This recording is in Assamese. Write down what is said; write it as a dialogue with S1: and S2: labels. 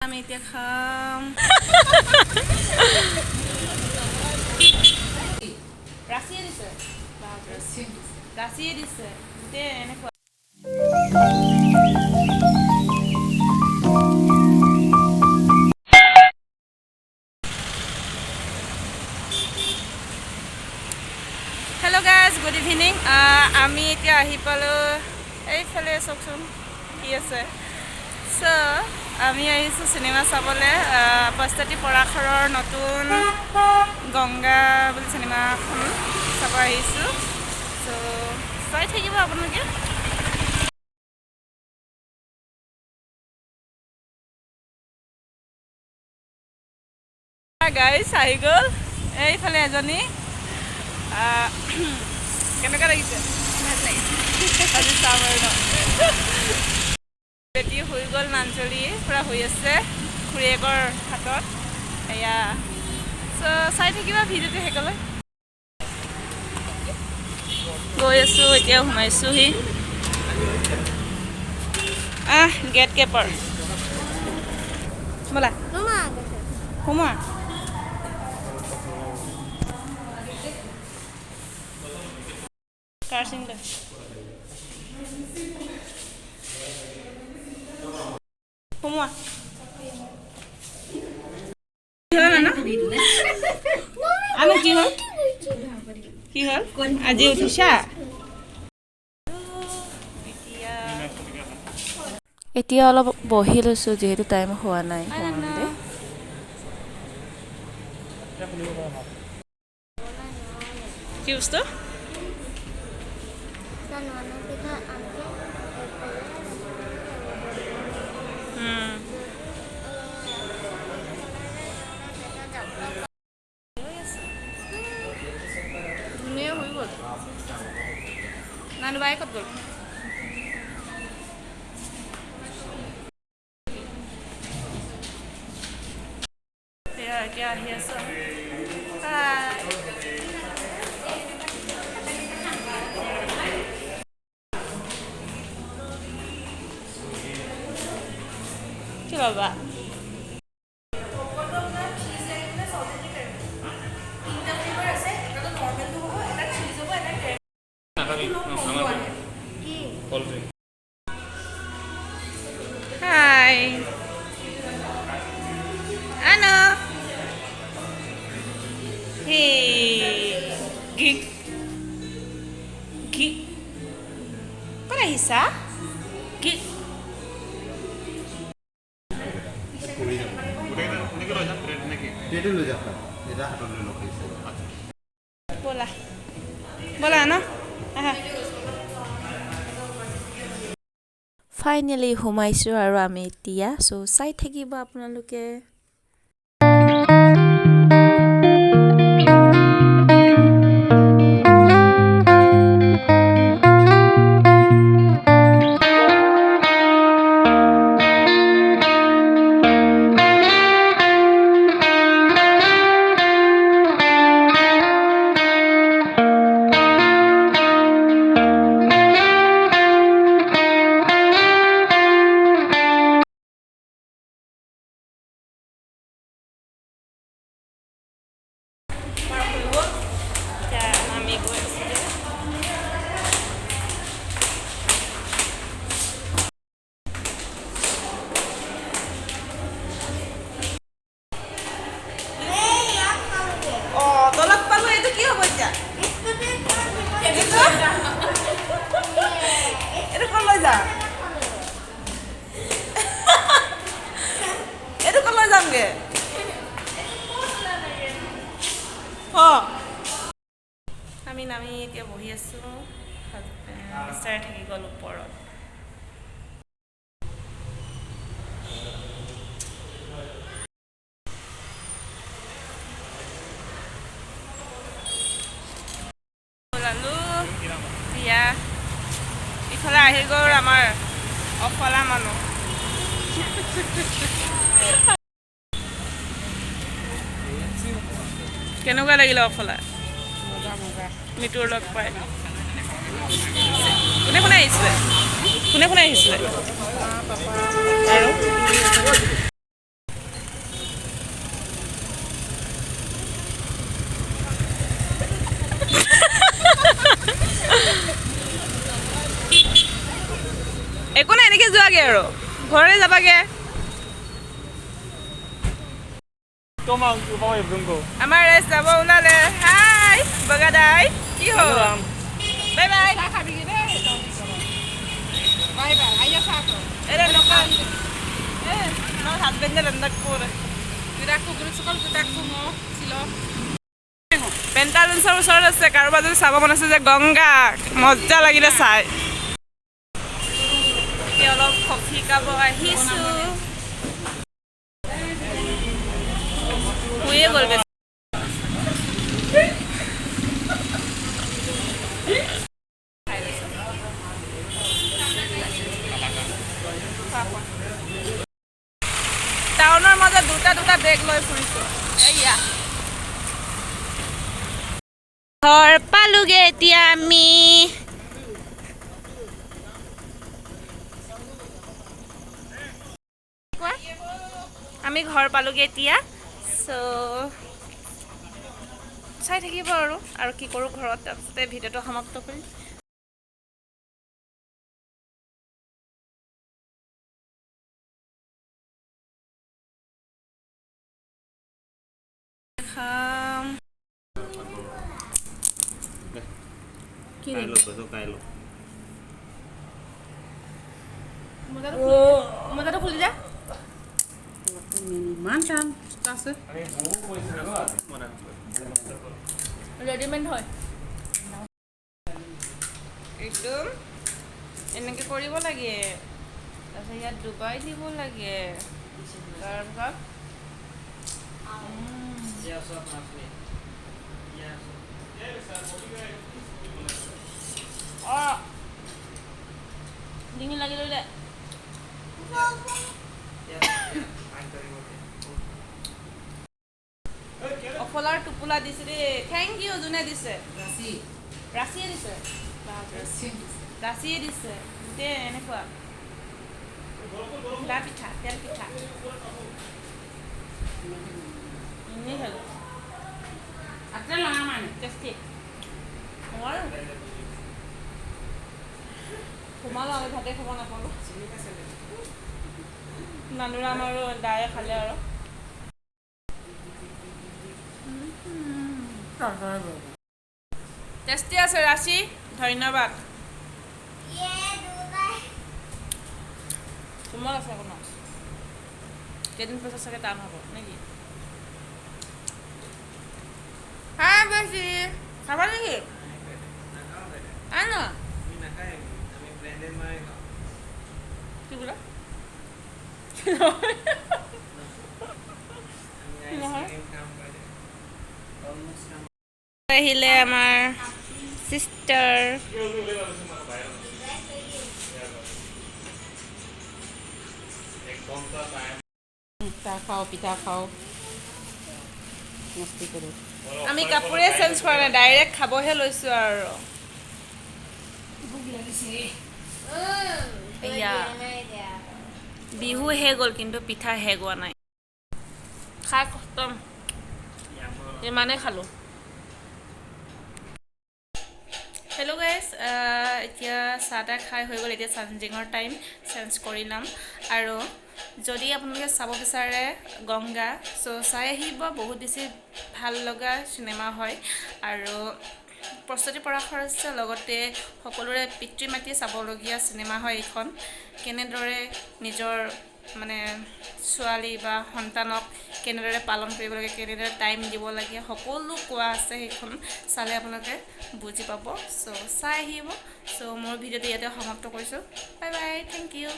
S1: আমি এতিয়া খাম ৰাছিয়ে দিছে গোটেই এনেকুৱা হেল্ল' গাইজ গুড ইভিনিং আমি এতিয়া আহি পালোঁ এইফালে চাওকচোন কি আছে চ' আমি আহিছোঁ চিনেমা চাবলৈ পস্তাতি পৰাশৰৰ নতুন গংগা বুলি চিনেমাখন চাব আহিছোঁ চ' চাই থাকিব আপোনালোকে গাইজ আহি গ'ল এইফালে এজনী কেনেকুৱা লাগিছে আজি চাম আৰু ন বেটি শুই গ'ল মাঞ্চলি পূৰা শুই আছে খুৰীয়েকৰ হাতত এয়া চ' চাই থাকিবা ভিডিঅ'টো শেষলৈ গৈ আছোঁ এতিয়া সোমাইছোঁহি গেট কেপাৰ ব'লা সোমোৱা কাৰ চিন লৈ সোমোৱা কি হ'ল আজি উঠিছা এতিয়া অলপ বহি লৈছোঁ যিহেতু টাইম হোৱা নাই কি বস্তু ধুনীয়া হৈ গ'ল নানু বাই ক'ত গ'ল এতিয়া আহি আছোঁ কি বাবা হাই আনো ক'ত আহিছা কি ব'লা ব'লা ন আহা ফাইনেলি সোমাইছোঁ আৰু আমি এতিয়া চ' চাই থাকিব আপোনালোকে আমি নামি এতিয়া বহি আছোঁ বিচাৰি থাকি গ'ল ওপৰত ওলালোঁ এতিয়া ইফালে আহি গ'ল আমাৰ অফলা মানুহ কেনেকুৱা লাগিলে অফলা মিতুৰ লগ পাই কোনে কোনে আহিছিলে আৰু আৰু ঘৰলৈ যাবাগে আমাৰ ৰাইজ যাব ওলালে হাই বগাদাই কি হ'ল বাই বাই হাজবেণ্ডে পেণ্টালুন্সৰ ওচৰত আছে কাৰোবাৰ যদি চাব মন আছে যে গংগা মজা লাগিলে চাই অলপ কফি খাব আহিছোঁ শুয়ে গ'ল বেছি টাউনৰ মাজত দুটা বেগ লৈ ফুৰিছোঁ এয়া ঘৰ পালোগে এতিয়া আমি ঘৰ পালোগে এতিয়া চ' চাই থাকিব আৰু কি কৰোঁ ঘৰত তাৰপিছতে ভিডিঅ'টো সমাপ্ত কৰিম মজাটো খুলি যা ইমান টান আছে ৰেডিমেড হয় একদম এনেকৈ কৰিব লাগে তাৰপিছত ইয়াত ডুবাই দিব লাগে তাৰপিছত ডিঙি লাগি লৈ দে অফলাৰ টোপোলা দিছে দেই থেংক ইউ যোনে দিছে ৰাচিয়ে দিছে ৰাচিয়ে দিছে দে এনেকুৱা ঘিলা পিঠা তেল পিঠা এনেই হ'ল আটে লগা মানে টেষ্টি সোমালো আমি ভাতে খাব নাপালোঁ নানুৰাম আৰু দায়ে খালে আৰু টেষ্টি আছে ৰাচি ধন্যবাদ কোমল আছে অকণমান কেইদিন পাছত চাগে টান হ'ব নেকি হা বেছি খাবা নেকি আন কি বোলা আহিলে আমাৰ চিষ্টাৰ পিঠা খাওঁ মস্তি কৰোঁ আমি কাপোৰে চেঞ্জ কৰা নাই ডাইৰেক্ট খাবহে লৈছোঁ আৰু বিহু হে গ'ল কিন্তু পিঠা হে গোৱা নাই খাই খতম ইমানেই খালোঁ হেল্ল' গাইজ এতিয়া চাহ তাহ খাই হৈ গ'ল এতিয়া চেঞ্জিঙৰ টাইম চেঞ্জ কৰি ল'ম আৰু যদি আপোনালোকে চাব বিচাৰে গংগা চ' চাই আহিব বহুত বেছি ভাল লগা চিনেমা হয় আৰু প্ৰস্তুতি পৰাশৰ আছে লগতে সকলোৰে পিতৃ মাতৃয়ে চাবলগীয়া চিনেমা হয় এইখন কেনেদৰে নিজৰ মানে ছোৱালী বা সন্তানক কেনেদৰে পালন কৰিব লাগে কেনেদৰে টাইম দিব লাগে সকলো কোৱা আছে সেইখন চালে আপোনালোকে বুজি পাব চ' চাই আহিব চ' মোৰ ভিডিঅ'টো ইয়াতে সমাপ্ত কৰিছোঁ বাই বাই থেংক ইউ